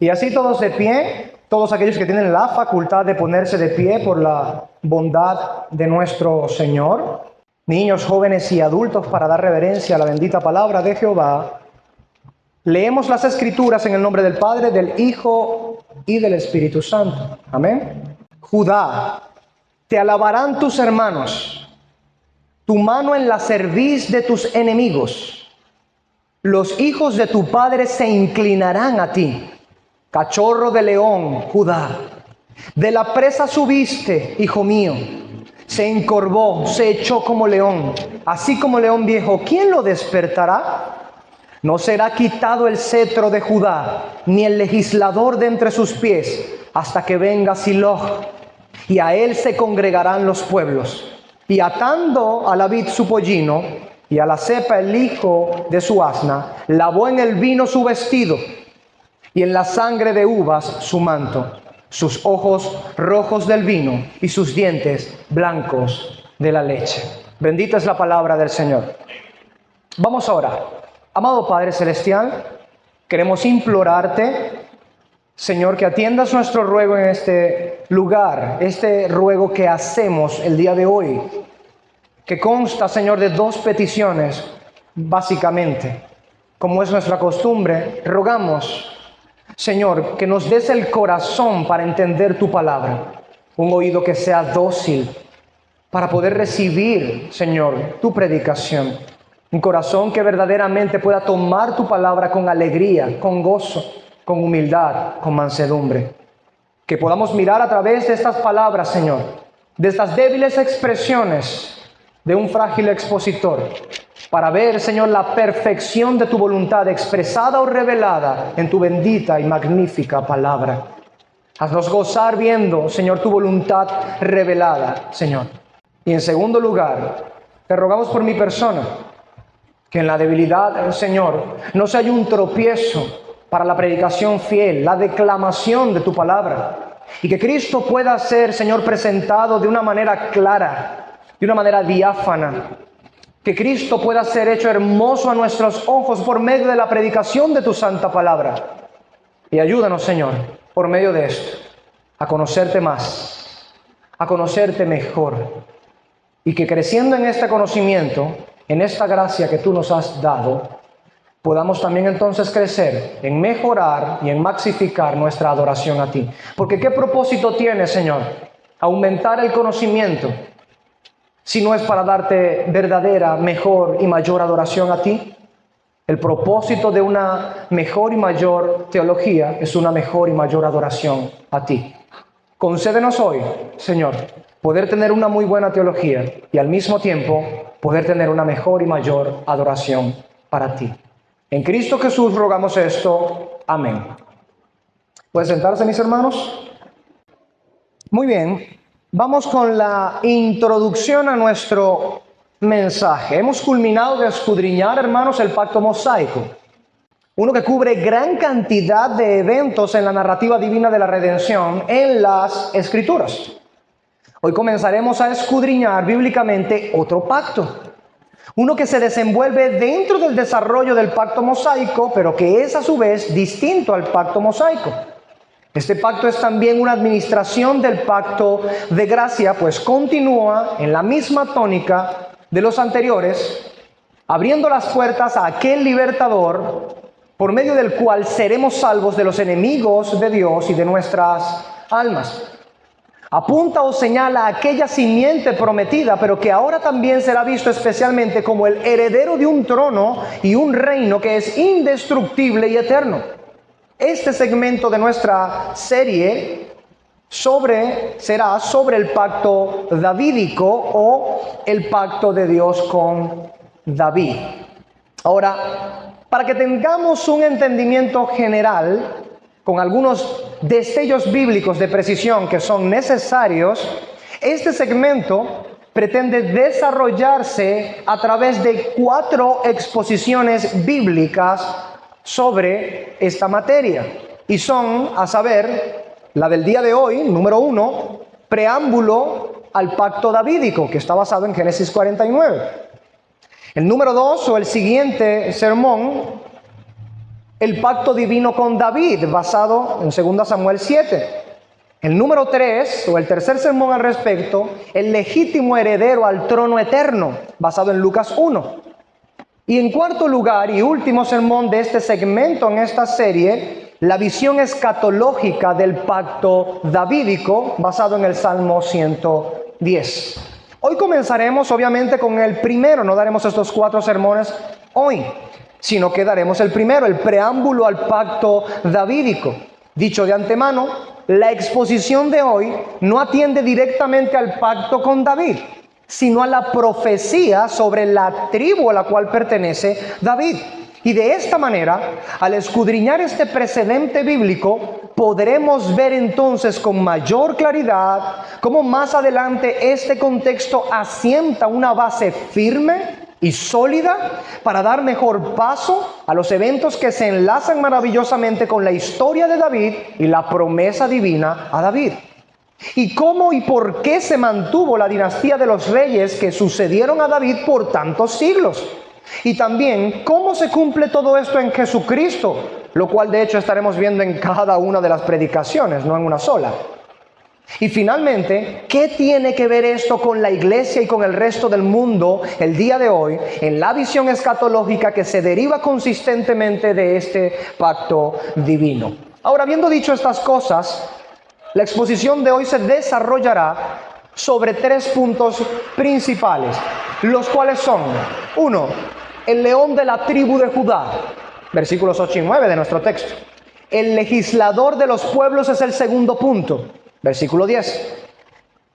Y así todos de pie, todos aquellos que tienen la facultad de ponerse de pie por la bondad de nuestro Señor, niños, jóvenes y adultos, para dar reverencia a la bendita palabra de Jehová, leemos las Escrituras en el nombre del Padre, del Hijo y del Espíritu Santo. Amén. Judá, te alabarán tus hermanos, tu mano en la cerviz de tus enemigos. Los hijos de tu padre se inclinarán a ti. Cachorro de león, Judá, de la presa subiste, hijo mío. Se encorvó, se echó como león, así como león viejo. ¿Quién lo despertará? No será quitado el cetro de Judá, ni el legislador de entre sus pies, hasta que venga Siloh, y a él se congregarán los pueblos. Y atando a la vid su pollino, y a la cepa el hijo de su asna, lavó en el vino su vestido, y en la sangre de uvas su manto, sus ojos rojos del vino, y sus dientes blancos de la leche. Bendita es la palabra del Señor. Vamos a orar. Amado Padre Celestial, queremos implorarte, Señor, que atiendas nuestro ruego en este lugar, este ruego que hacemos el día de hoy, que consta, Señor, de dos peticiones, básicamente. Como es nuestra costumbre, rogamos, Señor, que nos des el corazón para entender tu palabra, un oído que sea dócil para poder recibir, Señor, tu predicación, un corazón que verdaderamente pueda tomar tu palabra con alegría, con gozo, con humildad, con mansedumbre. Que podamos mirar a través de estas palabras, Señor, de estas débiles expresiones de un frágil expositor, para ver, Señor, la perfección de tu voluntad expresada o revelada en tu bendita y magnífica palabra. Haznos gozar viendo, Señor, tu voluntad revelada, Señor. Y en segundo lugar, te rogamos por mi persona, que en la debilidad, Señor, no se haya un tropiezo para la predicación fiel, la declamación de tu palabra, y que Cristo pueda ser, Señor, presentado de una manera clara, de una manera diáfana, que Cristo pueda ser hecho hermoso a nuestros ojos por medio de la predicación de tu santa palabra. Y ayúdanos, Señor, por medio de esto, a conocerte más, a conocerte mejor, y que creciendo en este conocimiento, en esta gracia que tú nos has dado, podamos también entonces crecer en mejorar y en maxificar nuestra adoración a ti. Porque ¿qué propósito tiene, Señor, aumentar el conocimiento, si no es para darte verdadera, mejor y mayor adoración a ti? El propósito de una mejor y mayor teología es una mejor y mayor adoración a ti. Concédenos hoy, Señor, poder tener una muy buena teología y al mismo tiempo poder tener una mejor y mayor adoración para ti. En Cristo Jesús rogamos esto. Amén. ¿Pueden sentarse, mis hermanos? Muy bien. Vamos con la introducción a nuestro mensaje. Hemos culminado de escudriñar, hermanos, el pacto mosaico. Uno que cubre gran cantidad de eventos en la narrativa divina de la redención en las Escrituras. Hoy comenzaremos a escudriñar bíblicamente otro pacto. Uno que se desenvuelve dentro del desarrollo del pacto mosaico, pero que es a su vez distinto al pacto mosaico. Este pacto es también una administración del pacto de gracia, pues continúa en la misma tónica de los anteriores, abriendo las puertas a aquel libertador por medio del cual seremos salvos de los enemigos de Dios y de nuestras almas. Apunta o señala a aquella simiente prometida, pero que ahora también será visto especialmente como el heredero de un trono y un reino que es indestructible y eterno. Este segmento de nuestra serie será sobre el pacto davídico o el pacto de Dios con David. Ahora, para que tengamos un entendimiento general, con algunos destellos bíblicos de precisión que son necesarios, este segmento pretende desarrollarse a través de 4 exposiciones bíblicas sobre esta materia. Y son, a saber, la del día de hoy, número 1, preámbulo al pacto davídico, que está basado en Génesis 49. El número 2, o el siguiente sermón, el pacto divino con David, basado en 2 Samuel 7. El número 3, o el tercer sermón al respecto, el legítimo heredero al trono eterno, basado en Lucas 1. Y en cuarto lugar y último sermón de este segmento en esta serie, la visión escatológica del pacto davídico, basado en el Salmo 110. Hoy comenzaremos obviamente con el primero, no daremos estos 4 sermones hoy, sino que daremos el primero, el preámbulo al pacto davídico. Dicho de antemano, la exposición de hoy no atiende directamente al pacto con David, sino a la profecía sobre la tribu a la cual pertenece David. Y de esta manera, al escudriñar este precedente bíblico, podremos ver entonces con mayor claridad cómo más adelante este contexto asienta una base firme y sólida para dar mejor paso a los eventos que se enlazan maravillosamente con la historia de David y la promesa divina a David. Y cómo y por qué se mantuvo la dinastía de los reyes que sucedieron a David por tantos siglos. Y también cómo se cumple todo esto en Jesucristo, lo cual de hecho estaremos viendo en cada una de las predicaciones, no en una sola. Y finalmente, ¿qué tiene que ver esto con la iglesia y con el resto del mundo el día de hoy en la visión escatológica que se deriva consistentemente de este pacto divino? Ahora, habiendo dicho estas cosas, la exposición de hoy se desarrollará sobre 3 puntos principales, los cuales son: 1, el león de la tribu de Judá, versículos 8 y 9 de nuestro texto. El legislador de los pueblos es el segundo punto, versículo 10.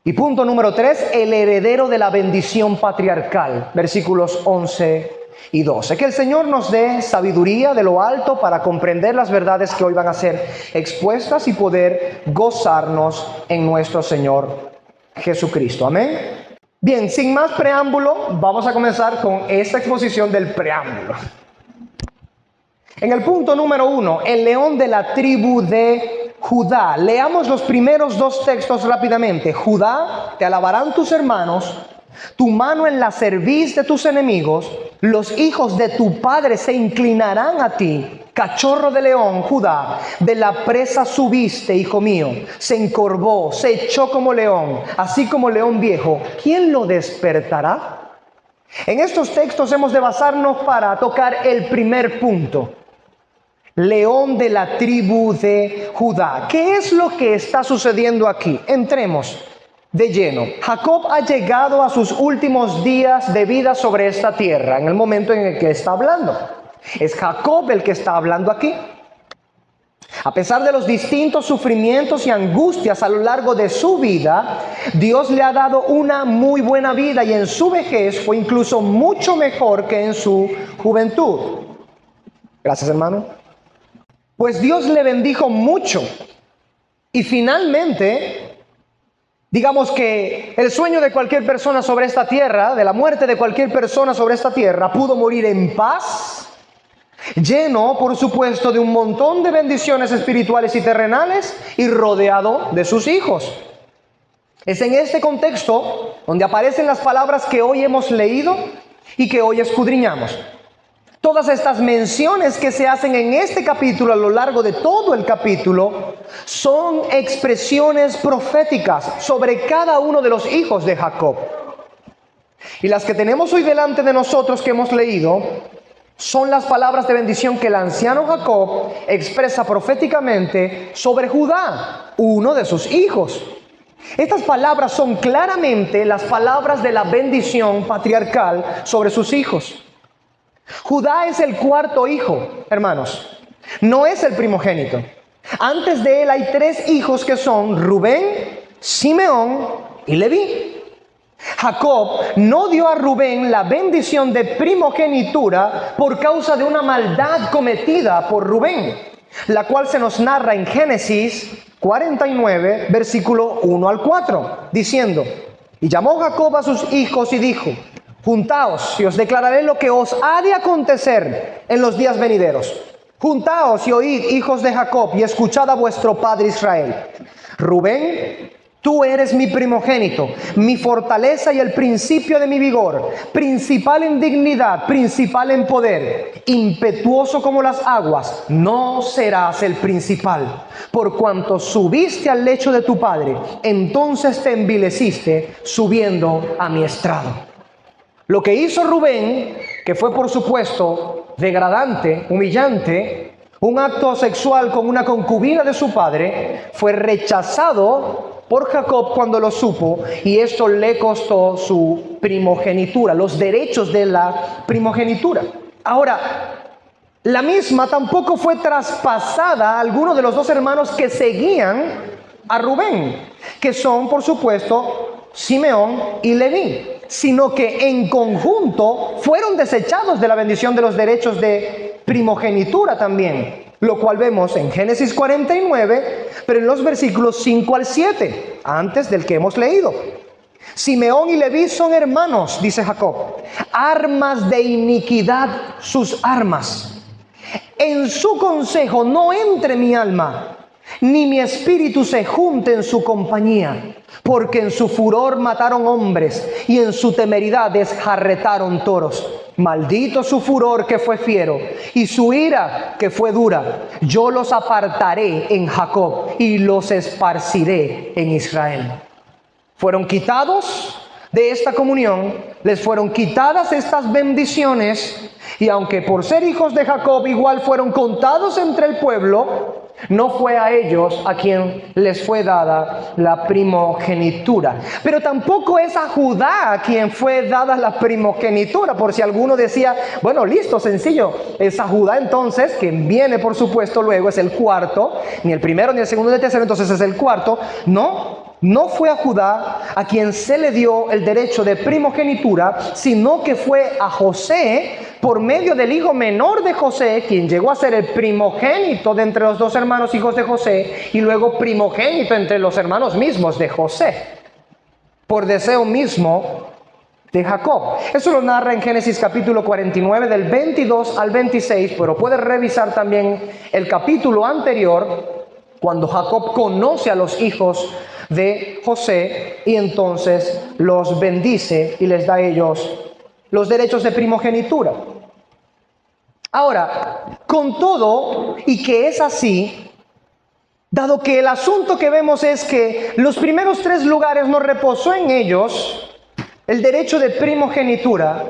Y punto número 3, el heredero de la bendición patriarcal, versículos 11 y 12. Que el Señor nos dé sabiduría de lo alto para comprender las verdades que hoy van a ser expuestas y poder gozarnos en nuestro Señor Jesucristo. Amén. Bien, sin más preámbulo, vamos a comenzar con esta exposición del preámbulo. En el punto número 1, el león de la tribu de Judá. Leamos los primeros 2 textos rápidamente. Judá, te alabarán tus hermanos, tu mano en la cerviz de tus enemigos, los hijos de tu padre se inclinarán a ti. Cachorro de león, Judá, de la presa subiste, hijo mío, se encorvó, se echó como león, así como león viejo. ¿Quién lo despertará? En estos textos hemos de basarnos para tocar el primer punto. León de la tribu de Judá. ¿Qué es lo que está sucediendo aquí? Entremos de lleno. Jacob ha llegado a sus últimos días de vida sobre esta tierra, en el momento en el que está hablando. Es Jacob el que está hablando aquí. A pesar de los distintos sufrimientos y angustias a lo largo de su vida, Dios le ha dado una muy buena vida y en su vejez fue incluso mucho mejor que en su juventud. Gracias, hermano. Pues Dios le bendijo mucho y finalmente, digamos que el sueño de cualquier persona sobre esta tierra, de la muerte de cualquier persona sobre esta tierra, pudo morir en paz, lleno, por supuesto, de un montón de bendiciones espirituales y terrenales y rodeado de sus hijos. Es en este contexto donde aparecen las palabras que hoy hemos leído y que hoy escudriñamos. Todas estas menciones que se hacen en este capítulo, a lo largo de todo el capítulo, son expresiones proféticas sobre cada uno de los hijos de Jacob. Y las que tenemos hoy delante de nosotros que hemos leído son las palabras de bendición que el anciano Jacob expresa proféticamente sobre Judá, uno de sus hijos. Estas palabras son claramente las palabras de la bendición patriarcal sobre sus hijos. Judá es el cuarto hijo, hermanos. No es el primogénito. Antes de él hay 3 hijos que son Rubén, Simeón y Leví. Jacob no dio a Rubén la bendición de primogenitura por causa de una maldad cometida por Rubén, la cual se nos narra en Génesis 49, versículo 1 al 4, diciendo: y llamó Jacob a sus hijos y dijo: juntaos y os declararé lo que os ha de acontecer en los días venideros. Juntaos y oíd, hijos de Jacob, y escuchad a vuestro padre Israel. Rubén Tú eres mi primogénito, mi fortaleza y el principio de mi vigor, principal en dignidad, principal en poder, impetuoso como las aguas, no serás el principal. Por cuanto subiste al lecho de tu padre, entonces te envileciste subiendo a mi estrado. Lo que hizo Rubén, que fue por supuesto degradante, humillante, un acto sexual con una concubina de su padre, fue rechazado por Jacob cuando lo supo, y esto le costó su primogenitura, los derechos de la primogenitura. Ahora, la misma tampoco fue traspasada a alguno de los dos hermanos que seguían a Rubén, que son, por supuesto, Simeón y Leví, sino que en conjunto fueron desechados de la bendición de los derechos de primogenitura también, lo cual vemos en Génesis 49, pero en los versículos 5 al 7, antes del que hemos leído. Simeón y Leví son hermanos, dice Jacob, armas de iniquidad sus armas. En su consejo no entre mi alma, ni mi espíritu se junte en su compañía, porque en su furor mataron hombres y en su temeridad desjarretaron toros. Maldito su furor que fue fiero y su ira que fue dura. Yo los apartaré en Jacob y los esparciré en Israel. Fueron quitados de esta comunión, les fueron quitadas estas bendiciones, y aunque por ser hijos de Jacob igual fueron contados entre el pueblo, no fue a ellos a quien les fue dada la primogenitura. Pero tampoco es a Judá a quien fue dada la primogenitura, por si alguno decía, bueno, listo, sencillo, es a Judá entonces, quien viene por supuesto luego, es el cuarto, ni el primero, ni el segundo, ni el tercero, entonces es el cuarto. No fue a Judá a quien se le dio el derecho de primogenitura, sino que fue a José, por medio del hijo menor de José, quien llegó a ser el primogénito de entre los dos hermanos hijos de José, y luego primogénito entre los hermanos mismos de José, por deseo mismo de Jacob. Eso lo narra en Génesis capítulo 49, del 22 al 26, pero puedes revisar también el capítulo anterior, cuando Jacob conoce a los hijos de José y entonces los bendice y les da a ellos los derechos de primogenitura. Ahora, con todo y que es así, dado que el asunto que vemos es que los primeros 3 lugares no reposó en ellos el derecho de primogenitura,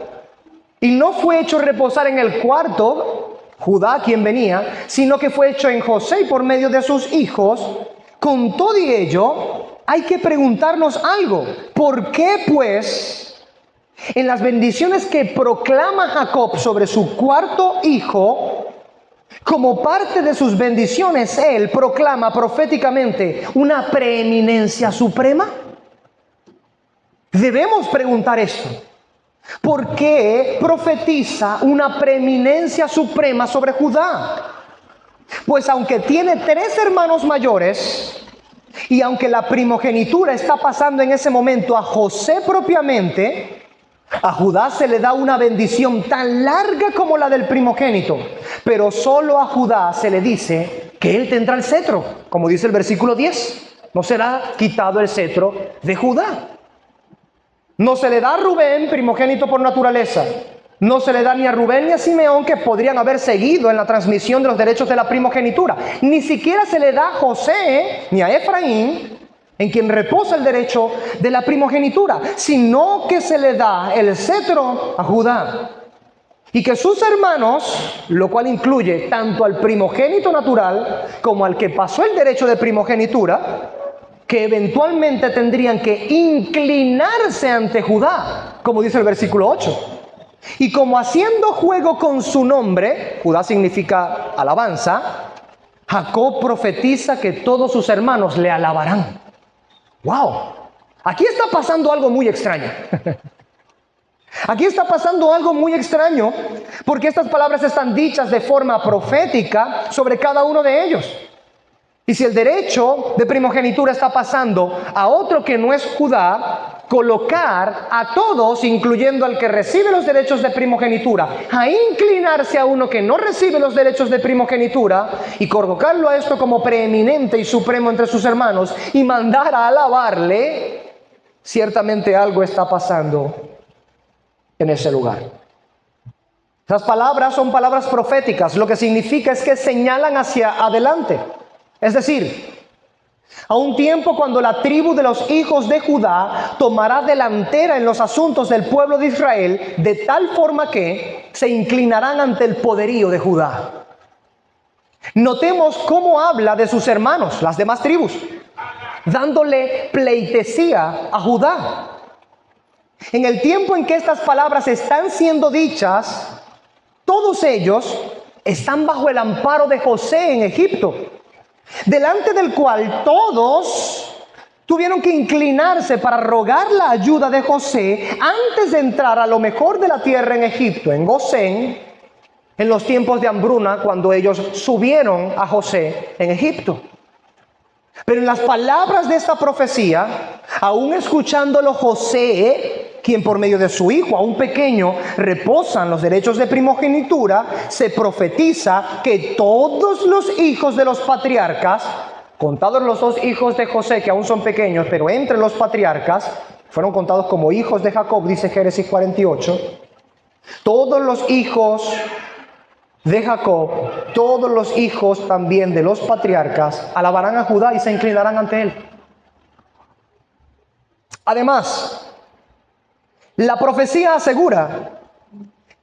y no fue hecho reposar en el cuarto, Judá quien venía, sino que fue hecho en José y por medio de sus hijos. Con todo y ello, hay que preguntarnos algo. ¿Por qué, pues, en las bendiciones que proclama Jacob sobre su cuarto hijo, como parte de sus bendiciones, él proclama proféticamente una preeminencia suprema? Debemos preguntar esto. ¿Por qué profetiza una preeminencia suprema sobre Judá? Pues aunque tiene 3 hermanos mayores, y aunque la primogenitura está pasando en ese momento a José propiamente, a Judá se le da una bendición tan larga como la del primogénito, pero solo a Judá se le dice que él tendrá el cetro, como dice el versículo 10, no será quitado el cetro de Judá. No se le da a Rubén, primogénito por naturaleza. No se le da ni a Rubén ni a Simeón, que podrían haber seguido en la transmisión de los derechos de la primogenitura. Ni siquiera se le da a José ni a Efraín, en quien reposa el derecho de la primogenitura, sino que se le da el cetro a Judá. Y que sus hermanos, lo cual incluye tanto al primogénito natural como al que pasó el derecho de primogenitura, que eventualmente tendrían que inclinarse ante Judá, como dice el versículo 8. Y como haciendo juego con su nombre, Judá significa alabanza, Jacob profetiza que todos sus hermanos le alabarán. ¡Wow! Aquí está pasando algo muy extraño. Aquí está pasando algo muy extraño, porque estas palabras están dichas de forma profética sobre cada uno de ellos. Y si el derecho de primogenitura está pasando a otro que no es Judá, colocar a todos, incluyendo al que recibe los derechos de primogenitura, a inclinarse a uno que no recibe los derechos de primogenitura y colocarlo a esto como preeminente y supremo entre sus hermanos y mandar a alabarle, ciertamente algo está pasando en ese lugar. Esas palabras son palabras proféticas, lo que significa es que señalan hacia adelante. Es decir, a un tiempo cuando la tribu de los hijos de Judá tomará delantera en los asuntos del pueblo de Israel, de tal forma que se inclinarán ante el poderío de Judá. Notemos cómo habla de sus hermanos, las demás tribus, dándole pleitesía a Judá. En el tiempo en que estas palabras están siendo dichas, todos ellos están bajo el amparo de José en Egipto, delante del cual todos tuvieron que inclinarse para rogar la ayuda de José antes de entrar a lo mejor de la tierra en Egipto, en Gosén, en los tiempos de hambruna, cuando ellos subieron a José en Egipto. Pero en las palabras de esta profecía, aún escuchándolo José, quien por medio de su hijo, aún pequeño, reposan los derechos de primogenitura, se profetiza que todos los hijos de los patriarcas, contados los dos hijos de José que aún son pequeños, pero entre los patriarcas, fueron contados como hijos de Jacob, dice Génesis 48, todos los hijos de Jacob, todos los hijos también de los patriarcas, alabarán a Judá y se inclinarán ante él. Además, la profecía asegura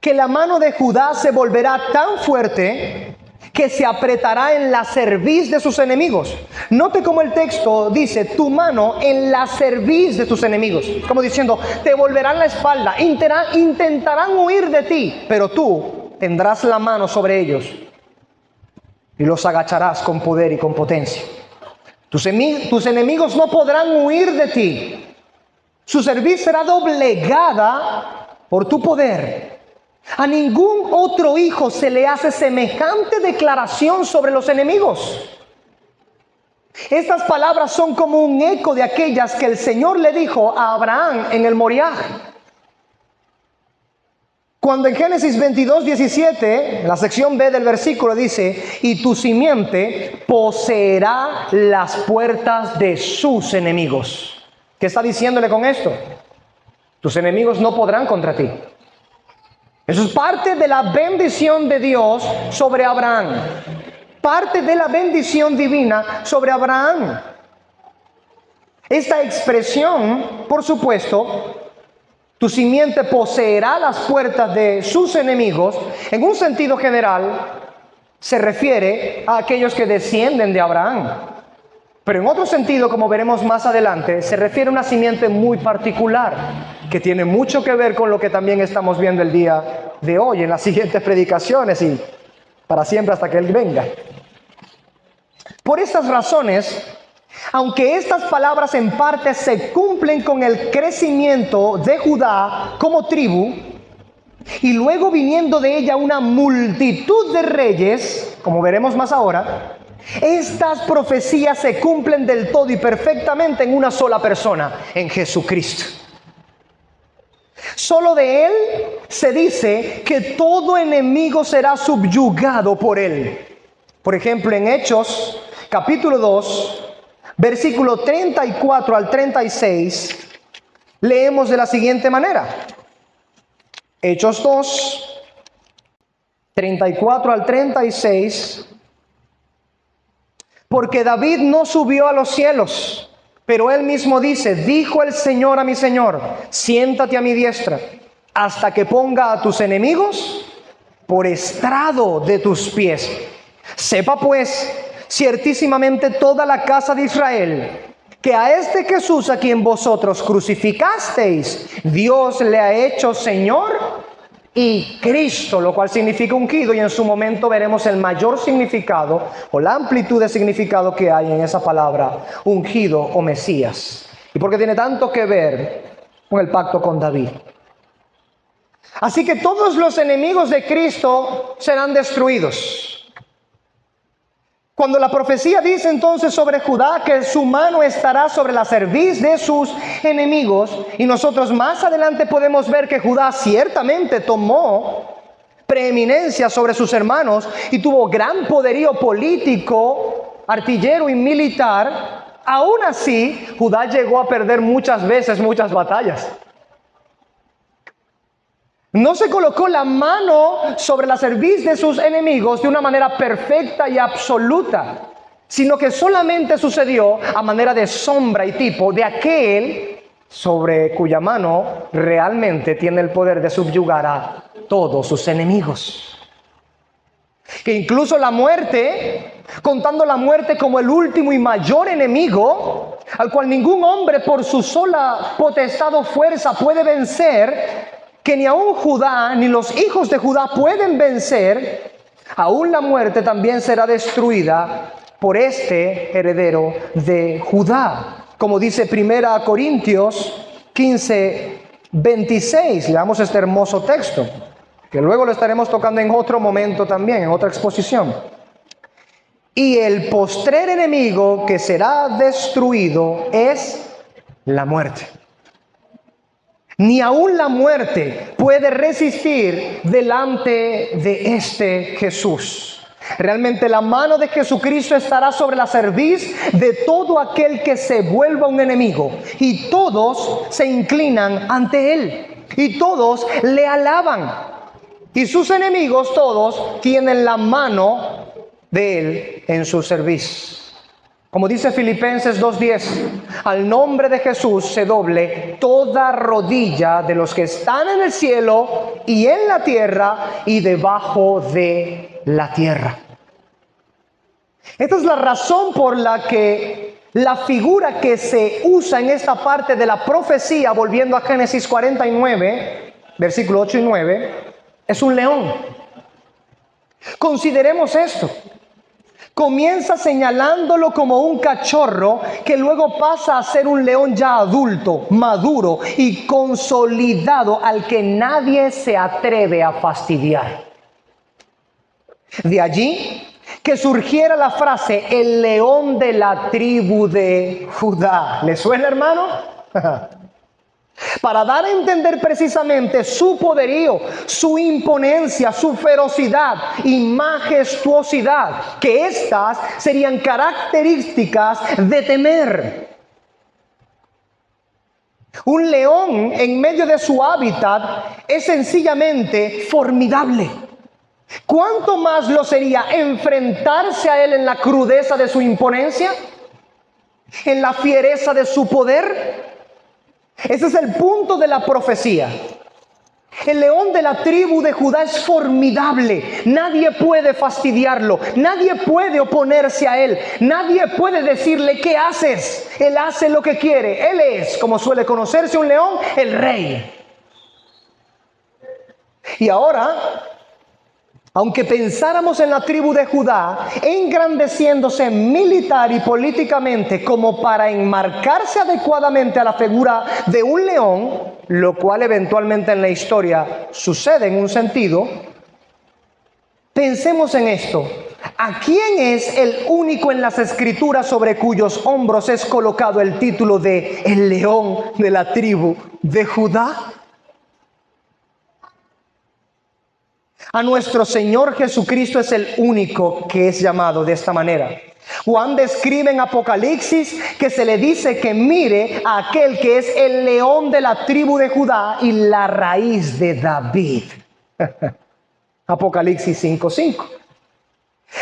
que la mano de Judá se volverá tan fuerte que se apretará en la cerviz de sus enemigos. Note cómo el texto dice, tu mano en la cerviz de tus enemigos. Como diciendo, te volverán la espalda, intentarán huir de ti, pero tú tendrás la mano sobre ellos y los agacharás con poder y con potencia. Tus enemigos no podrán huir de ti. Su cerviz será doblegada por tu poder. A ningún otro hijo se le hace semejante declaración sobre los enemigos. Estas palabras son como un eco de aquellas que el Señor le dijo a Abraham en el Moriah. Cuando en Génesis 22, 17, en la sección B del versículo dice, y tu simiente poseerá las puertas de sus enemigos. ¿Qué está diciéndole con esto? Tus enemigos no podrán contra ti. Eso es parte de la bendición de Dios sobre Abraham. Parte de la bendición divina sobre Abraham. Esta expresión, por supuesto, tu simiente poseerá las puertas de sus enemigos, en un sentido general, se refiere a aquellos que descienden de Abraham. Pero en otro sentido, como veremos más adelante, se refiere a una simiente muy particular, que tiene mucho que ver con lo que también estamos viendo el día de hoy, en las siguientes predicaciones y para siempre hasta que Él venga. Por estas razones, aunque estas palabras en parte se cumplen con el crecimiento de Judá como tribu, y luego viniendo de ella una multitud de reyes, como veremos más ahora, estas profecías se cumplen del todo y perfectamente en una sola persona, en Jesucristo. Solo de Él se dice que todo enemigo será subyugado por Él. Por ejemplo, en Hechos, capítulo 2, versículo 34 al 36, leemos de la siguiente manera. Hechos 2, 34 al 36. Porque David no subió a los cielos, pero él mismo dice, dijo el Señor a mi Señor, siéntate a mi diestra, hasta que ponga a tus enemigos por estrado de tus pies. Sepa pues, ciertísimamente toda la casa de Israel, que a este Jesús a quien vosotros crucificasteis, Dios le ha hecho Señor y Cristo, lo cual significa ungido, y en su momento veremos el mayor significado o la amplitud de significado que hay en esa palabra, ungido o Mesías. Y porque tiene tanto que ver con el pacto con David. Así que todos los enemigos de Cristo serán destruidos. Cuando la profecía dice entonces sobre Judá que su mano estará sobre la cerviz de sus enemigos, y nosotros más adelante podemos ver que Judá ciertamente tomó preeminencia sobre sus hermanos y tuvo gran poderío político, artillero y militar, aún así Judá llegó a perder muchas veces muchas batallas. No se colocó la mano sobre la cerviz de sus enemigos de una manera perfecta y absoluta, sino que solamente sucedió a manera de sombra y tipo de aquel sobre cuya mano realmente tiene el poder de subyugar a todos sus enemigos. Que incluso la muerte, contando la muerte como el último y mayor enemigo, al cual ningún hombre por su sola potestad o fuerza puede vencer, que ni aún Judá ni los hijos de Judá pueden vencer, aún la muerte también será destruida por este heredero de Judá. Como dice 1 Corintios 15:26, leamos este hermoso texto, que luego lo estaremos tocando en otro momento también, en otra exposición. Y el postrer enemigo que será destruido es la muerte. Ni aún la muerte puede resistir delante de este Jesús. Realmente la mano de Jesucristo estará sobre la cerviz de todo aquel que se vuelva un enemigo. Y todos se inclinan ante Él. Y todos le alaban. Y sus enemigos todos tienen la mano de Él en su cerviz. Como dice Filipenses 2:10, al nombre de Jesús se doble toda rodilla de los que están en el cielo y en la tierra y debajo de la tierra. Esta es la razón por la que la figura que se usa en esta parte de la profecía, volviendo a Génesis 49, versículo 8 y 9, es un león. Consideremos esto. Comienza señalándolo como un cachorro que luego pasa a ser un león ya adulto, maduro y consolidado al que nadie se atreve a fastidiar. De allí que surgiera la frase, el león de la tribu de Judá. ¿Le suena, hermano? Para dar a entender precisamente su poderío, su imponencia, su ferocidad y majestuosidad, que estas serían características de temer. Un león en medio de su hábitat es sencillamente formidable. ¿Cuánto más lo sería enfrentarse a él en la crudeza de su imponencia? ¿En la fiereza de su poder? Ese es el punto de la profecía. El león de la tribu de Judá es formidable. Nadie puede fastidiarlo. Nadie puede oponerse a él. Nadie puede decirle, ¿qué haces? Él hace lo que quiere. Él es, como suele conocerse un león, el rey. Y ahora, aunque pensáramos en la tribu de Judá, engrandeciéndose militar y políticamente como para enmarcarse adecuadamente a la figura de un león, lo cual eventualmente en la historia sucede en un sentido, pensemos en esto. ¿A quién es el único en las Escrituras sobre cuyos hombros es colocado el título de el león de la tribu de Judá? A nuestro Señor Jesucristo es el único que es llamado de esta manera. Juan describe en Apocalipsis que se le dice que mire a aquel que es el león de la tribu de Judá y la raíz de David. Apocalipsis 5:5.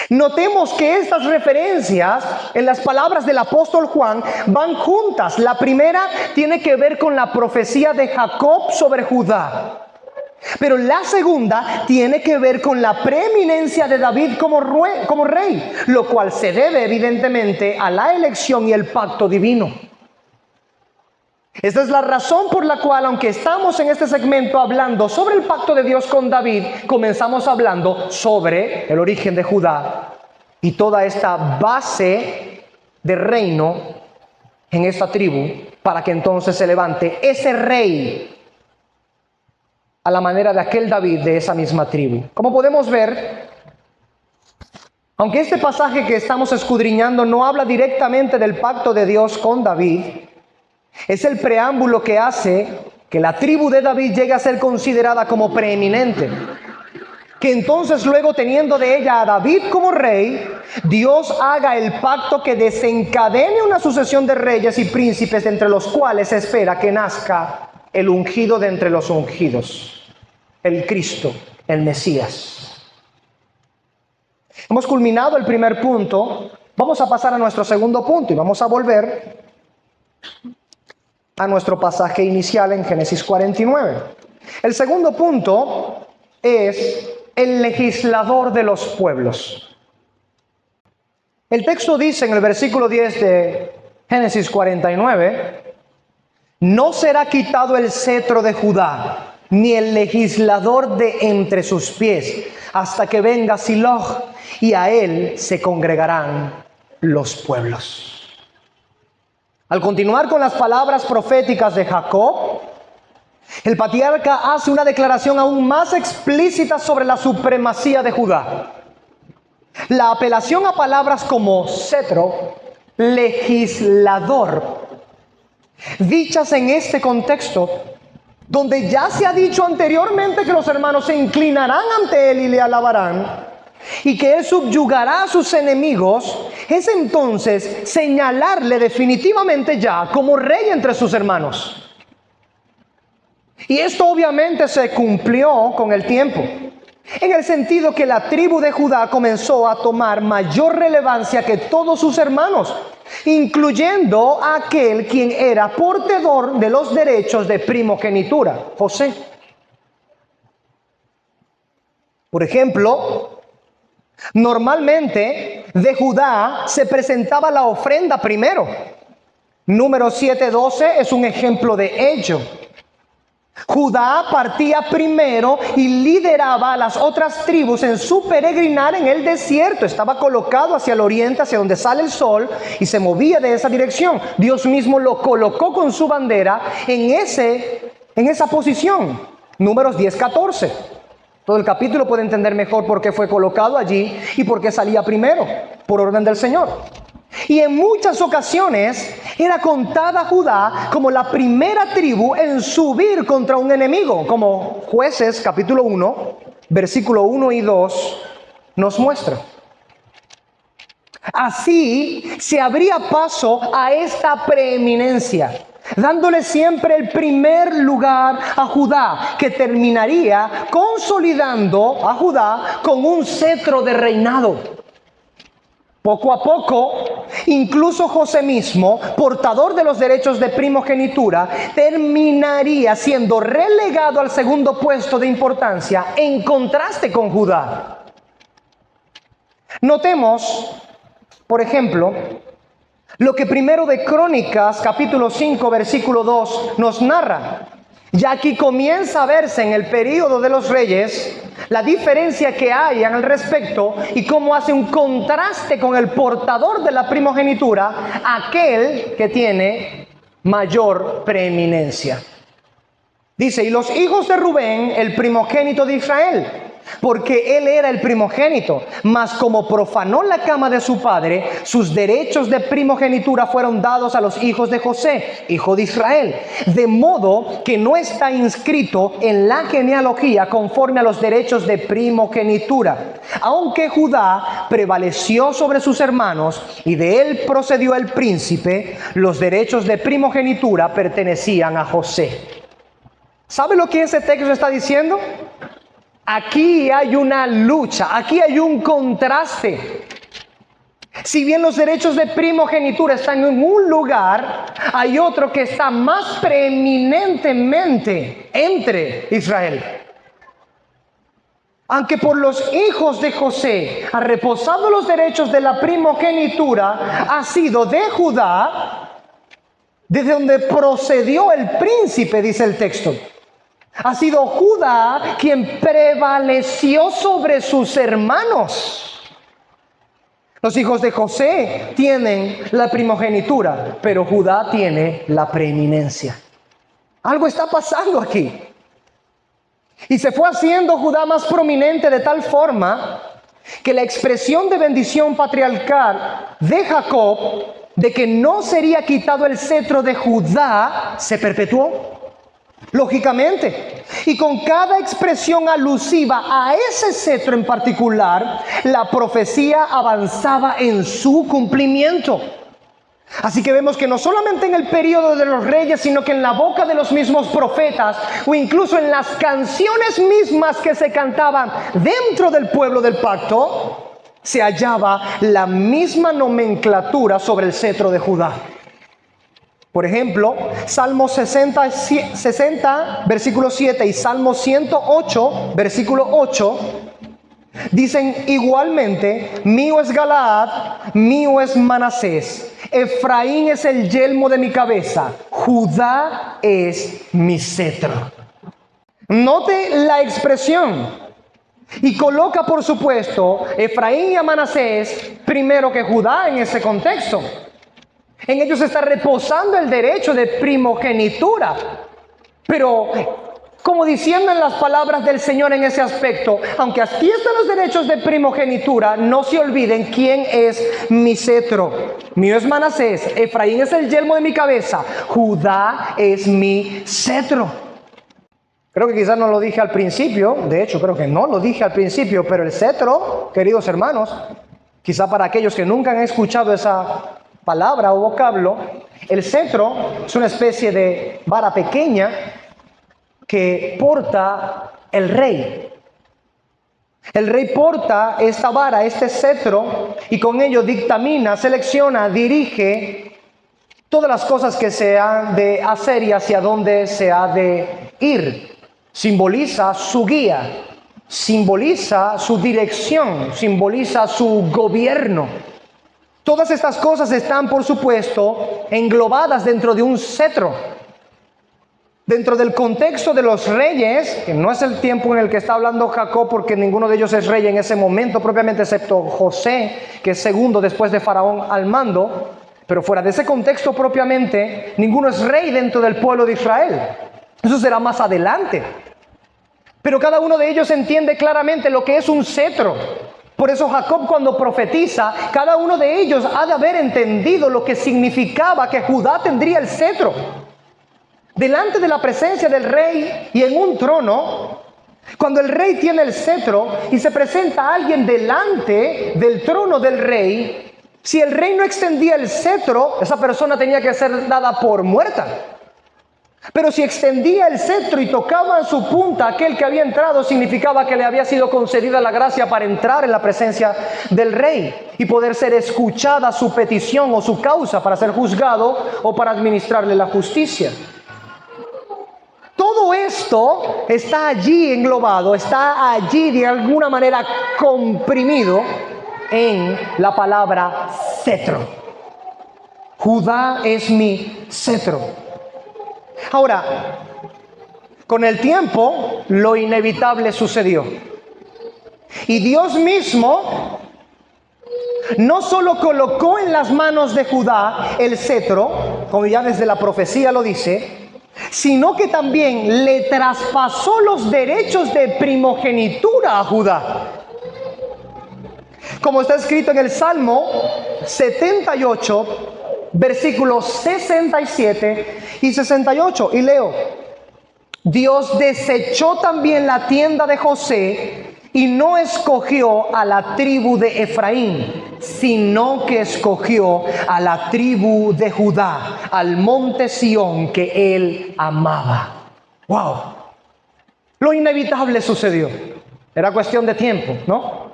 Notemos que estas referencias en las palabras del apóstol Juan van juntas. La primera tiene que ver con la profecía de Jacob sobre Judá. Pero la segunda tiene que ver con la preeminencia de David como rey, lo cual se debe evidentemente a la elección y el pacto divino. Esta es la razón por la cual, aunque estamos en este segmento hablando sobre el pacto de Dios con David, comenzamos hablando sobre el origen de Judá y toda esta base de reino en esta tribu, para que entonces se levante ese rey a la manera de aquel David de esa misma tribu. Como podemos ver, Aunque este pasaje que estamos escudriñando no habla directamente del pacto de Dios con David, es el preámbulo que hace que la tribu de David llegue a ser considerada como preeminente. Que entonces luego, teniendo de ella a David como rey, Dios haga el pacto que desencadene una sucesión de reyes y príncipes, entre los cuales se espera que nazca el ungido de entre los ungidos, el Cristo, el Mesías. Hemos culminado el primer punto. Vamos a pasar a nuestro segundo punto y vamos a volver a nuestro pasaje inicial en Génesis 49. El segundo punto es el legislador de los pueblos. El texto dice en el versículo 10 de Génesis 49: no será quitado el cetro de Judá, ni el legislador de entre sus pies, hasta que venga Siloch, y a él se congregarán los pueblos. Al continuar con las palabras proféticas de Jacob, el patriarca hace una declaración aún más explícita sobre la supremacía de Judá. La apelación a palabras como cetro, legislador, dichas en este contexto, donde ya se ha dicho anteriormente que los hermanos se inclinarán ante él y le alabarán, y que él subyugará a sus enemigos, es entonces señalarle definitivamente ya como rey entre sus hermanos. Y esto obviamente se cumplió con el tiempo, en el sentido que la tribu de Judá comenzó a tomar mayor relevancia que todos sus hermanos, incluyendo a aquel quien era portador de los derechos de primogenitura, José. Por ejemplo, normalmente de Judá se presentaba la ofrenda primero. Números 7:12 es un ejemplo de ello. Judá partía primero y lideraba a las otras tribus en su peregrinar en el desierto. Estaba colocado hacia el oriente, hacia donde sale el sol, y se movía de esa dirección. Dios mismo lo colocó con su bandera en esa posición. Números 10:14. Todo el capítulo puede entender mejor por qué fue colocado allí y por qué salía primero, por orden del Señor. Y en muchas ocasiones era contada Judá como la primera tribu en subir contra un enemigo, como Jueces capítulo 1, versículo 1 y 2 nos muestra. Así se abría paso a esta preeminencia, dándole siempre el primer lugar a Judá, que terminaría consolidando a Judá con un cetro de reinado. Poco a poco, incluso José mismo, portador de los derechos de primogenitura, terminaría siendo relegado al segundo puesto de importancia en contraste con Judá. Notemos, por ejemplo, lo que primero de Crónicas, capítulo 5, versículo 2, nos narra. Ya aquí comienza a verse en el período de los reyes la diferencia que hay al respecto y cómo hace un contraste con el portador de la primogenitura, aquel que tiene mayor preeminencia. Dice: y los hijos de Rubén, el primogénito de Israel, porque él era el primogénito, mas como profanó la cama de su padre, sus derechos de primogenitura fueron dados a los hijos de José, hijo de Israel, de modo que no está inscrito en la genealogía conforme a los derechos de primogenitura. Aunque Judá prevaleció sobre sus hermanos y de él procedió el príncipe, los derechos de primogenitura pertenecían a José. ¿Sabe lo que ese texto está diciendo? Aquí hay una lucha, aquí hay un contraste. Si bien los derechos de primogenitura están en un lugar, hay otro que está más preeminentemente entre Israel. Aunque por los hijos de José ha reposado los derechos de la primogenitura, ha sido de Judá, desde donde procedió el príncipe, dice el texto. Ha sido Judá quien prevaleció sobre sus hermanos. Los hijos de José tienen la primogenitura, pero Judá tiene la preeminencia. Algo está pasando aquí. Y se fue haciendo Judá más prominente de tal forma que la expresión de bendición patriarcal de Jacob, de que no sería quitado el cetro de Judá, se perpetuó. Lógicamente, y con cada expresión alusiva a ese cetro en particular, la profecía avanzaba en su cumplimiento. Así que vemos que no solamente en el periodo de los reyes, sino que en la boca de los mismos profetas, o incluso en las canciones mismas que se cantaban dentro del pueblo del pacto, se hallaba la misma nomenclatura sobre el cetro de Judá. Por ejemplo, Salmo 60, versículo 7 y Salmo 108, versículo 8, dicen igualmente: mío es Galaad, mío es Manasés, Efraín es el yelmo de mi cabeza, Judá es mi cetro. Note la expresión y coloca, por supuesto, Efraín y a Manasés primero que Judá en ese contexto. En ellos está reposando el derecho de primogenitura. Pero, como diciendo en las palabras del Señor en ese aspecto, aunque aquí están los derechos de primogenitura, no se olviden quién es mi cetro. Mío es Manasés, Efraín es el yelmo de mi cabeza, Judá es mi cetro. Creo que quizás no lo dije al principio, de hecho creo que no lo dije al principio, pero el cetro, queridos hermanos, quizá para aquellos que nunca han escuchado esa palabra o vocablo, el cetro es una especie de vara pequeña que porta el rey. El rey porta esta vara, este cetro, y con ello dictamina, selecciona, dirige todas las cosas que se han de hacer y hacia dónde se ha de ir. Simboliza su guía, simboliza su dirección, simboliza su gobierno. Todas estas cosas están, por supuesto, englobadas dentro de un cetro. Dentro del contexto de los reyes, que no es el tiempo en el que está hablando Jacob, porque ninguno de ellos es rey en ese momento, propiamente excepto José, que es segundo después de Faraón al mando, pero fuera de ese contexto propiamente, ninguno es rey dentro del pueblo de Israel. Eso será más adelante. Pero cada uno de ellos entiende claramente lo que es un cetro. Por eso Jacob, cuando profetiza, cada uno de ellos ha de haber entendido lo que significaba que Judá tendría el cetro. Delante de la presencia del rey y en un trono, cuando el rey tiene el cetro y se presenta alguien delante del trono del rey, si el rey no extendía el cetro, esa persona tenía que ser dada por muerta. Pero si extendía el cetro y tocaba en su punta aquel que había entrado, significaba que le había sido concedida la gracia para entrar en la presencia del rey y poder ser escuchada su petición o su causa para ser juzgado o para administrarle la justicia. Todo esto está allí englobado, está allí de alguna manera comprimido en la palabra cetro. Judá es mi cetro. Ahora, con el tiempo, lo inevitable sucedió. Y Dios mismo no solo colocó en las manos de Judá el cetro, como ya desde la profecía lo dice, sino que también le traspasó los derechos de primogenitura a Judá. Como está escrito en el Salmo 78, versículos 67 y 68, y leo: Dios desechó también la tienda de José y no escogió a la tribu de Efraín, sino que escogió a la tribu de Judá, al monte Sión que él amaba. ¡Wow! Lo inevitable sucedió. Era cuestión de tiempo, ¿no?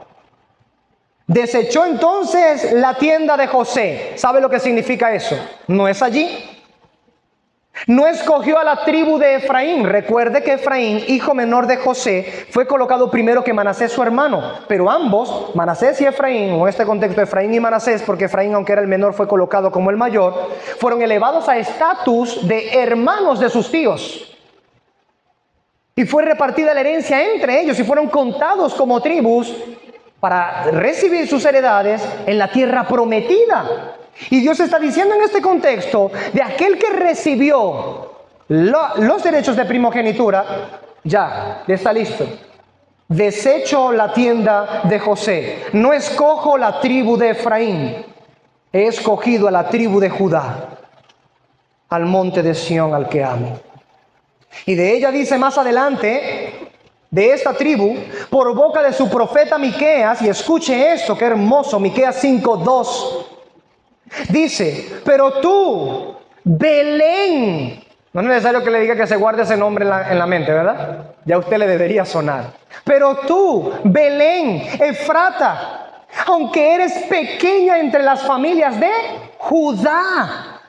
Desechó entonces la tienda de José. ¿Sabe lo que significa eso? No es allí. No escogió a la tribu de Efraín. Recuerde que Efraín, hijo menor de José, fue colocado primero que Manasés, su hermano. Pero ambos, Manasés y Efraín, o en este contexto Efraín y Manasés, porque Efraín, aunque era el menor, fue colocado como el mayor, fueron elevados a estatus de hermanos de sus tíos. Y fue repartida la herencia entre ellos y fueron contados como tribus para recibir sus heredades en la tierra prometida. Y Dios está diciendo en este contexto, de aquel que recibió los derechos de primogenitura, ya está listo. Desecho la tienda de José. No escojo la tribu de Efraín. He escogido a la tribu de Judá, al monte de Sión al que amo. Y de ella dice más adelante, de esta tribu, por boca de su profeta Miqueas, y escuche esto, qué hermoso, Miqueas 5:2. Dice, pero tú, Belén. No es necesario que le diga que se guarde ese nombre en la mente, ¿verdad? Ya a usted le debería sonar. Pero tú, Belén, Efrata, aunque eres pequeña entre las familias de Judá,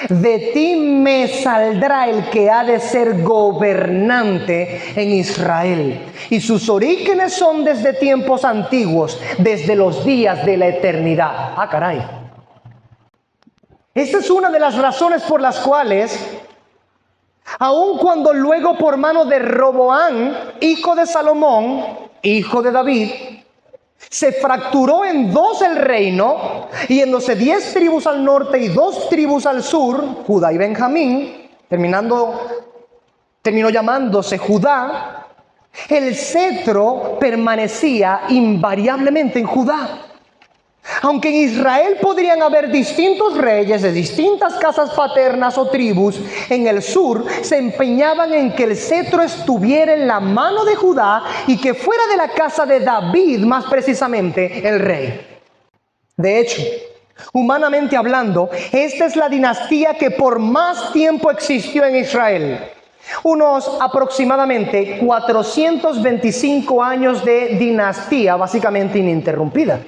de ti me saldrá el que ha de ser gobernante en Israel. Y sus orígenes son desde tiempos antiguos, desde los días de la eternidad. Ah, caray. Esta es una de las razones por las cuales, aun cuando luego por mano de Roboán, hijo de Salomón, hijo de David, se fracturó en dos el reino, yéndose 10 tribus al norte y 2 tribus al sur, Judá y Benjamín, terminó llamándose Judá, el cetro permanecía invariablemente en Judá. Aunque en Israel podrían haber distintos reyes de distintas casas paternas o tribus, en el sur se empeñaban en que el cetro estuviera en la mano de Judá y que fuera de la casa de David, más precisamente, el rey. De hecho, humanamente hablando, esta es la dinastía que por más tiempo existió en Israel. Unos aproximadamente 425 años de dinastía, básicamente ininterrumpida.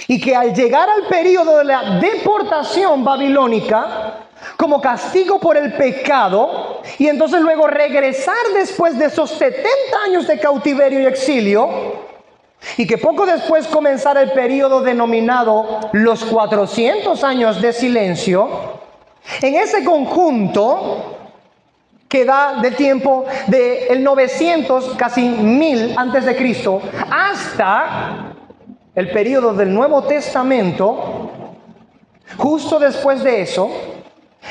Y que al llegar al periodo de la deportación babilónica, como castigo por el pecado, y entonces luego regresar después de esos 70 años de cautiverio y exilio, y que poco después comenzara el periodo denominado los 400 años de silencio, en ese conjunto que da del tiempo del 900, casi 1000 antes de Cristo, hasta el periodo del Nuevo Testamento, justo después de eso,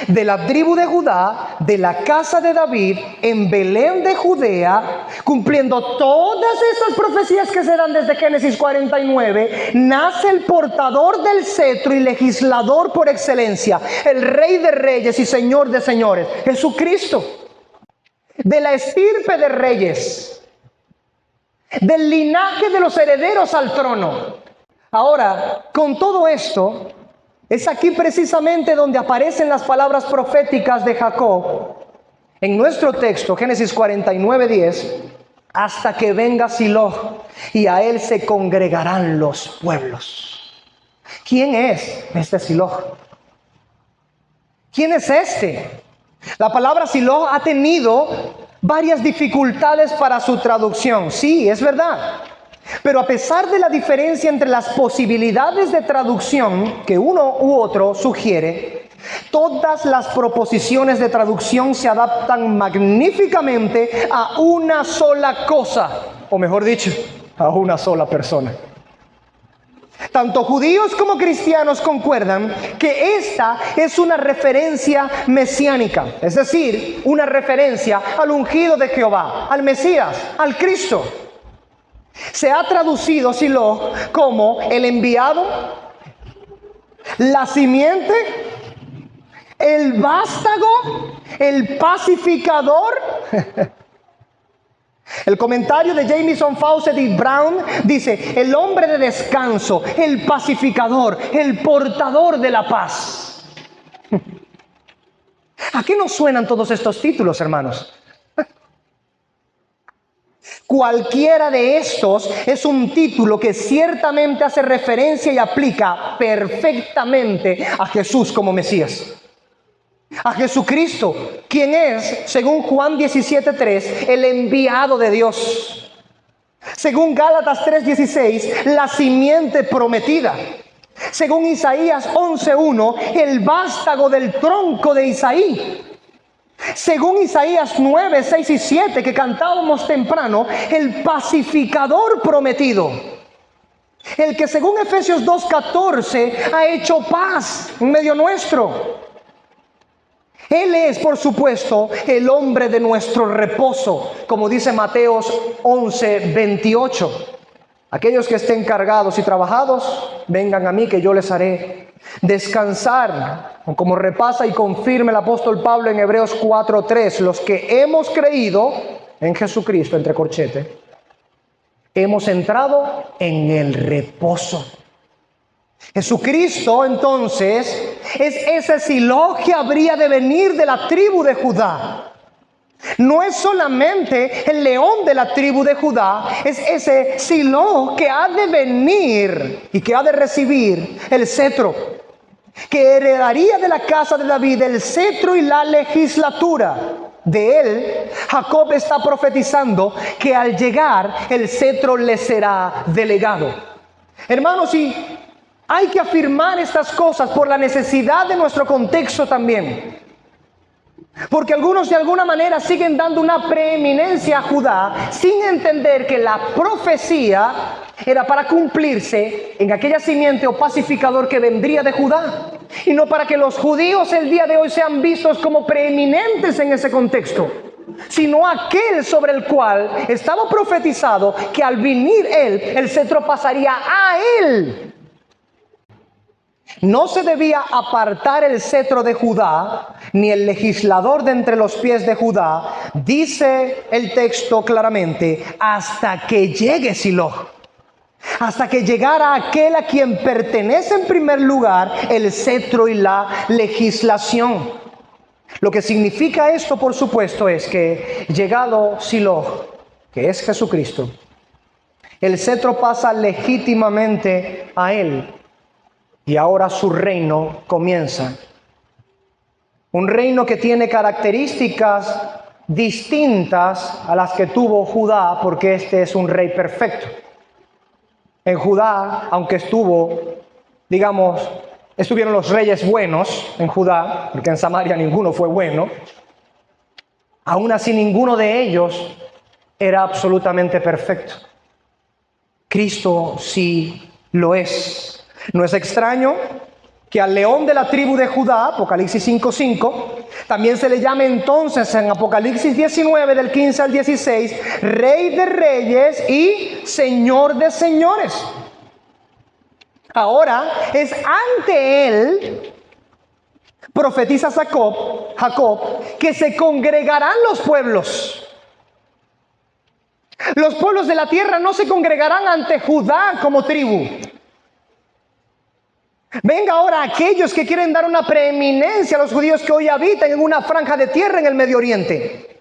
de la tribu de Judá, de la casa de David, en Belén de Judea, cumpliendo todas estas profecías que se dan desde Génesis 49, nace el portador del cetro y legislador por excelencia, el Rey de Reyes y Señor de Señores, Jesucristo, de la estirpe de reyes, del linaje de los herederos al trono. Ahora, con todo esto, es aquí precisamente donde aparecen las palabras proféticas de Jacob. En nuestro texto, Génesis 49:10, hasta que venga Silo, y a él se congregarán los pueblos. ¿Quién es este Silo? ¿Quién es este? La palabra Silo ha tenido varias dificultades para su traducción. Sí, es verdad. Pero a pesar de la diferencia entre las posibilidades de traducción que uno u otro sugiere, todas las proposiciones de traducción se adaptan magníficamente a una sola cosa, o mejor dicho, a una sola persona. Tanto judíos como cristianos concuerdan que esta es una referencia mesiánica, es decir, una referencia al ungido de Jehová, al Mesías, al Cristo. Se ha traducido Silo como el enviado, la simiente, el vástago, el pacificador. El comentario de Jamieson, Fawcett y Brown dice: el hombre de descanso, el pacificador, el portador de la paz. ¿A qué nos suenan todos estos títulos, hermanos? Cualquiera de estos es un título que ciertamente hace referencia y aplica perfectamente a Jesús como Mesías. A Jesucristo, quien es, según Juan 17:3, el enviado de Dios. Según Gálatas 3:16, la simiente prometida. Según Isaías 11:1, el vástago del tronco de Isaí. Según Isaías 9, 6 y 7, que cantábamos temprano, el pacificador prometido. El que según Efesios 2:14 ha hecho paz en medio nuestro. Él es, por supuesto, el hombre de nuestro reposo, como dice Mateos 11:28. Aquellos que estén cargados y trabajados, vengan a mí que yo les haré descansar. Como repasa y confirma el apóstol Pablo en Hebreos 4:3, los que hemos creído en Jesucristo, entre corchetes, hemos entrado en el reposo. Jesucristo, entonces, es ese Silo que habría de venir de la tribu de Judá. No es solamente el león de la tribu de Judá, es ese Silo que ha de venir y que ha de recibir el cetro, que heredaría de la casa de David el cetro y la legislatura. De él, Jacob está profetizando que al llegar el cetro le será delegado. Hermanos, y hay que afirmar estas cosas por la necesidad de nuestro contexto también. Porque algunos de alguna manera siguen dando una preeminencia a Judá sin entender que la profecía era para cumplirse en aquella simiente o pacificador que vendría de Judá. Y no para que los judíos el día de hoy sean vistos como preeminentes en ese contexto, sino aquel sobre el cual estaba profetizado que al venir él, el cetro pasaría a él. No se debía apartar el cetro de Judá, ni el legislador de entre los pies de Judá, dice el texto claramente, hasta que llegue Silo, hasta que llegara aquel a quien pertenece en primer lugar el cetro y la legislación. Lo que significa esto, por supuesto, es que llegado Silo, que es Jesucristo, el cetro pasa legítimamente a él. Y ahora su reino comienza. Un reino que tiene características distintas a las que tuvo Judá, porque este es un rey perfecto. En Judá, aunque estuvieron los reyes buenos en Judá, porque en Samaria ninguno fue bueno, aún así ninguno de ellos era absolutamente perfecto. Cristo sí lo es. No es extraño que al león de la tribu de Judá, Apocalipsis 5:5, también se le llame entonces en Apocalipsis 19 del 15 al 16, Rey de reyes y Señor de señores. Ahora es ante él, profetiza Jacob, que se congregarán los pueblos. Los pueblos de la tierra no se congregarán ante Judá como tribu. Venga ahora aquellos que quieren dar una preeminencia a los judíos que hoy habitan en una franja de tierra en el Medio Oriente.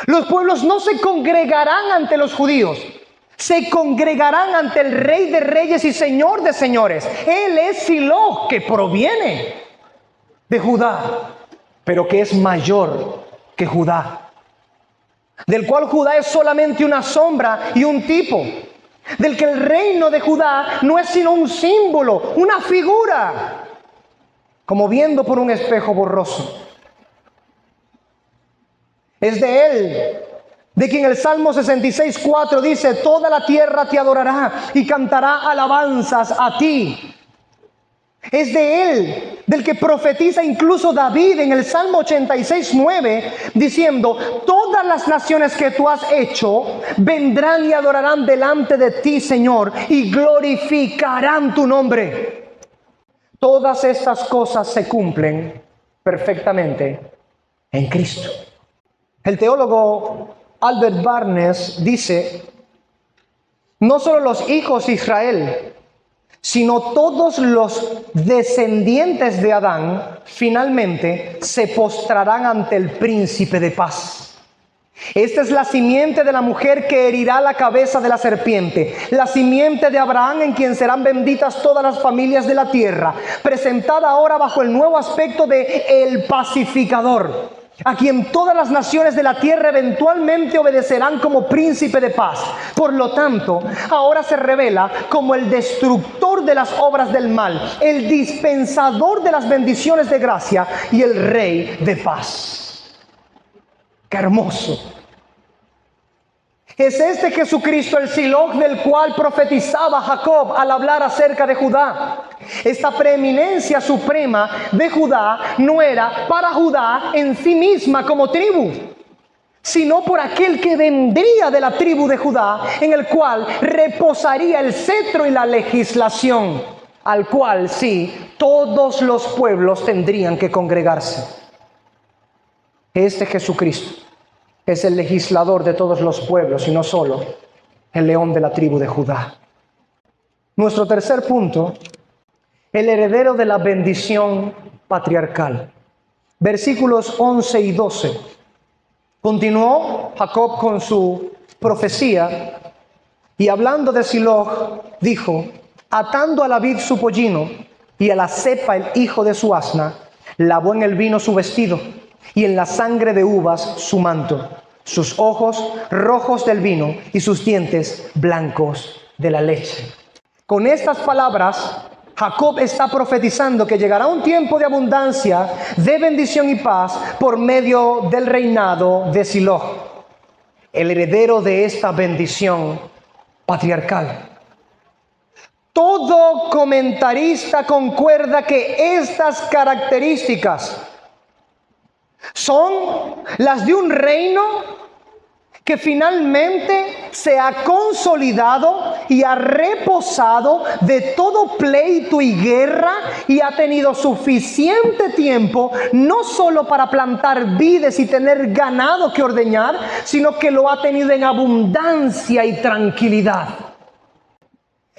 Los pueblos no se congregarán ante los judíos, se congregarán ante el Rey de reyes y Señor de señores. Él es Silo, que proviene de Judá, pero que es mayor que Judá, del cual Judá es solamente una sombra y un tipo, del que el reino de Judá no es sino un símbolo, una figura, como viendo por un espejo borroso. Es de él, de quien el Salmo 66:4 dice, toda la tierra te adorará y cantará alabanzas a ti. Es de él, del que profetiza incluso David en el Salmo 86:9, diciendo, todas las naciones que tú has hecho vendrán y adorarán delante de ti, Señor, y glorificarán tu nombre. Todas estas cosas se cumplen perfectamente en Cristo. El teólogo Albert Barnes dice, no solo los hijos de Israel, sino todos los descendientes de Adán finalmente se postrarán ante el príncipe de paz. Esta es la simiente de la mujer que herirá la cabeza de la serpiente, la simiente de Abraham en quien serán benditas todas las familias de la tierra, presentada ahora bajo el nuevo aspecto de el pacificador, a quien todas las naciones de la tierra eventualmente obedecerán como príncipe de paz. Por lo tanto, ahora se revela como el destructor de las obras del mal, el dispensador de las bendiciones de gracia y el rey de paz. ¡Qué hermoso! Es este Jesucristo el Silo del cual profetizaba Jacob al hablar acerca de Judá. Esta preeminencia suprema de Judá no era para Judá en sí misma como tribu, sino por aquel que vendría de la tribu de Judá, en el cual reposaría el cetro y la legislación, al cual sí, todos los pueblos tendrían que congregarse. Este Jesucristo es el legislador de todos los pueblos y no solo el león de la tribu de Judá. Nuestro tercer punto, el heredero de la bendición patriarcal. Versículos 11 y 12. Continuó Jacob con su profecía y hablando de Silo, dijo: atando a la vid su pollino y a la cepa el hijo de su asna, lavó en el vino su vestido y en la sangre de uvas su manto, sus ojos rojos del vino y sus dientes blancos de la leche. Con estas palabras, Jacob está profetizando que llegará un tiempo de abundancia, de bendición y paz por medio del reinado de Silo, el heredero de esta bendición patriarcal. Todo comentarista concuerda que estas características son las de un reino que finalmente se ha consolidado y ha reposado de todo pleito y guerra y ha tenido suficiente tiempo no solo para plantar vides y tener ganado que ordeñar, sino que lo ha tenido en abundancia y tranquilidad.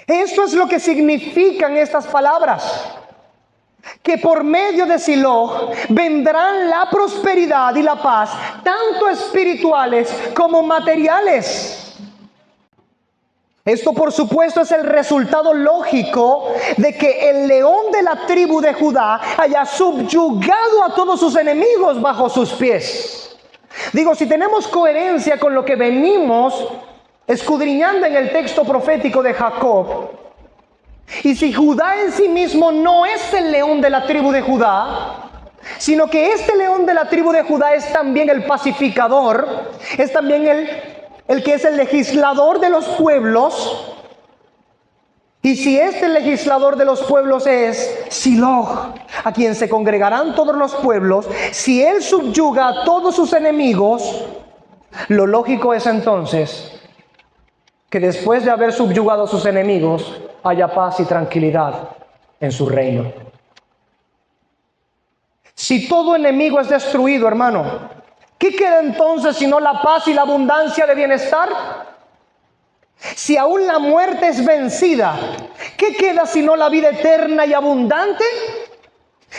Esto es lo que significan estas palabras, que por medio de Silo vendrán la prosperidad y la paz, tanto espirituales como materiales. Esto, por supuesto, es el resultado lógico de que el león de la tribu de Judá haya subyugado a todos sus enemigos bajo sus pies. Digo, si tenemos coherencia con lo que venimos escudriñando en el texto profético de Jacob, y si Judá en sí mismo no es el león de la tribu de Judá, sino que este león de la tribu de Judá es también el pacificador, es también el que es el legislador de los pueblos. Y si este legislador de los pueblos es Silo, a quien se congregarán todos los pueblos, si él subyuga a todos sus enemigos, lo lógico es entonces que después de haber subyugado a sus enemigos, haya paz y tranquilidad en su reino. Si todo enemigo es destruido, hermano, ¿qué queda entonces sino la paz y la abundancia de bienestar? Si aún la muerte es vencida, ¿qué queda sino la vida eterna y abundante?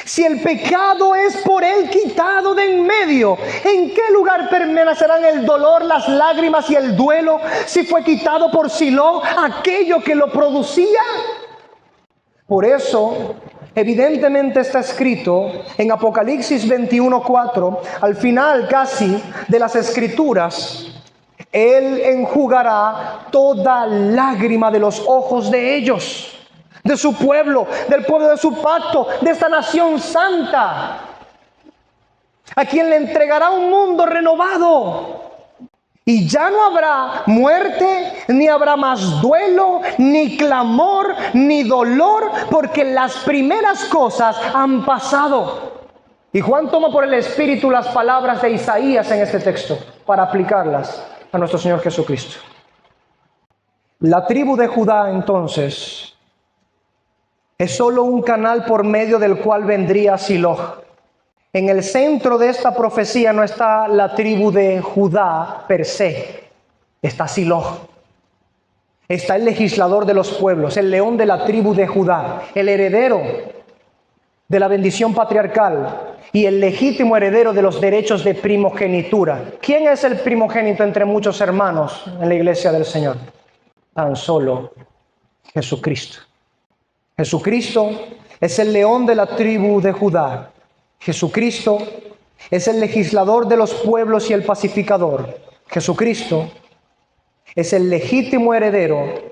Si el pecado es por él quitado de en medio, ¿en qué lugar permanecerán el dolor, las lágrimas y el duelo si fue quitado por Silo aquello que lo producía? Por eso, evidentemente está escrito en Apocalipsis 21:4, al final casi de las Escrituras: Él enjugará toda lágrima de los ojos de ellos, de su pueblo, del pueblo de su pacto, de esta nación santa, a quien le entregará un mundo renovado. Y ya no habrá muerte, ni habrá más duelo, ni clamor, ni dolor, porque las primeras cosas han pasado. Y Juan toma por el Espíritu las palabras de Isaías en este texto para aplicarlas a nuestro Señor Jesucristo. La tribu de Judá, entonces, es solo un canal por medio del cual vendría Silo. En el centro de esta profecía no está la tribu de Judá per se, está Silo. Está el legislador de los pueblos, el león de la tribu de Judá, el heredero de la bendición patriarcal y el legítimo heredero de los derechos de primogenitura. ¿Quién es el primogénito entre muchos hermanos en la iglesia del Señor? Tan solo Jesucristo. Jesucristo es el león de la tribu de Judá. Jesucristo es el legislador de los pueblos y el pacificador. Jesucristo es el legítimo heredero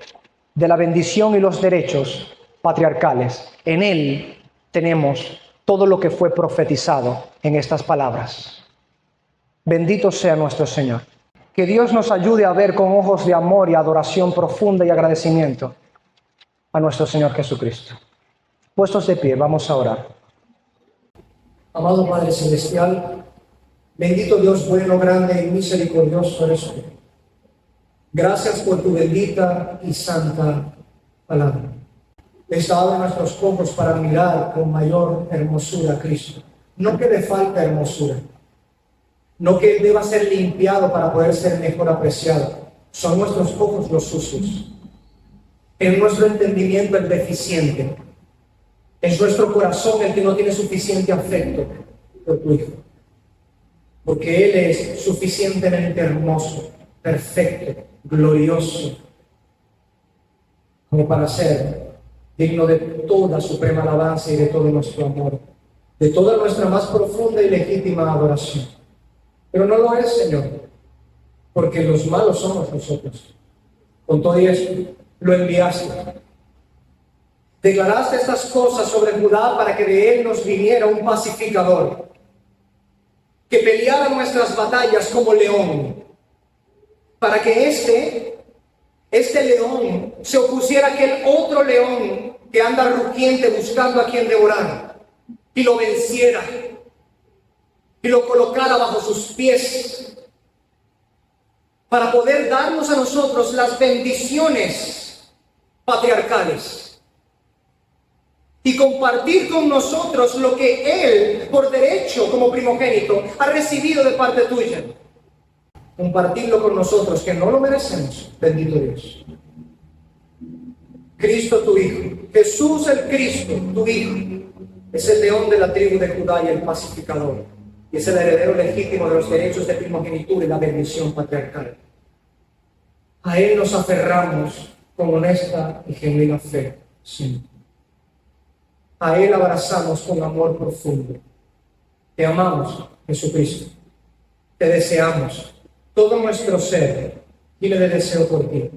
de la bendición y los derechos patriarcales. En Él tenemos todo lo que fue profetizado en estas palabras. Bendito sea nuestro Señor. Que Dios nos ayude a ver con ojos de amor y adoración profunda y agradecimiento a nuestro Señor Jesucristo. Puestos de pie, vamos a orar. Amado Padre Celestial, bendito Dios bueno, grande y misericordioso eres tú. Gracias por tu bendita y santa palabra. Esta abre nuestros ojos para mirar con mayor hermosura a Cristo. No que le falta hermosura, no que Él deba ser limpiado para poder ser mejor apreciado. Son nuestros ojos los sucios. Es nuestro entendimiento el deficiente. Es nuestro corazón el que no tiene suficiente afecto por tu Hijo. Porque Él es suficientemente hermoso, perfecto, glorioso, como para ser digno de toda suprema alabanza y de todo nuestro amor, de toda nuestra más profunda y legítima adoración. Pero no lo es, Señor, porque los malos somos nosotros. Con todo eso, lo enviaste. Declaraste estas cosas sobre Judá para que de él nos viniera un pacificador, que peleara nuestras batallas como león, para que este león se opusiera a aquel otro león que anda rugiente buscando a quien devorar, y lo venciera, y lo colocara bajo sus pies, para poder darnos a nosotros las bendiciones patriarcales y compartir con nosotros lo que Él, por derecho como primogénito, ha recibido de parte tuya. Compartirlo con nosotros, que no lo merecemos, bendito Dios. Cristo tu Hijo, Jesús el Cristo, tu Hijo, es el león de la tribu de Judá y el pacificador, y es el heredero legítimo de los derechos de primogenitura y la bendición patriarcal. A Él nos aferramos con honesta y genuina fe, sí. A Él abrazamos con amor profundo. Te amamos, Jesucristo. Te deseamos. Todo nuestro ser tiene de deseo por ti.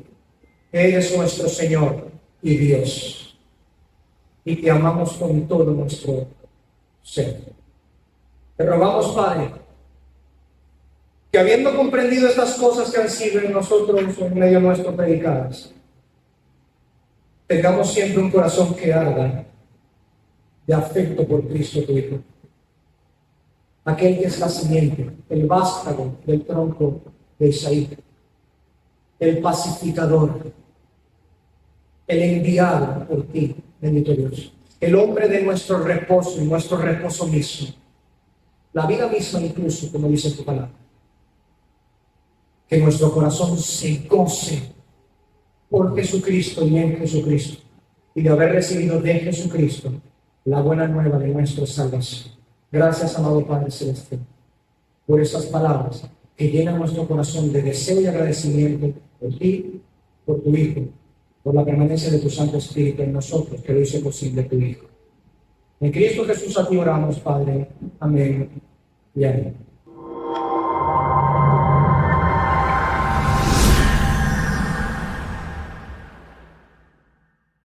Él es nuestro Señor y Dios. Y te amamos con todo nuestro ser. Te rogamos, Padre, que habiendo comprendido estas cosas que han sido en nosotros, en medio nuestro predicadas, tengamos siempre un corazón que arda de afecto por Cristo tu Hijo, aquel que es la simiente, el vástago del tronco de Isaí, el pacificador, el enviado por ti, bendito Dios, el hombre de nuestro reposo y nuestro reposo mismo, la vida misma incluso, como dice tu palabra. Que nuestro corazón se goce por Jesucristo y en Jesucristo, y de haber recibido de Jesucristo la buena nueva de nuestra salvación. Gracias, amado Padre Celestial, por esas palabras que llenan nuestro corazón de deseo y agradecimiento por ti, por tu Hijo, por la permanencia de tu Santo Espíritu en nosotros, que lo hizo posible tu Hijo. En Cristo Jesús a ti oramos, Padre. Amén y amén.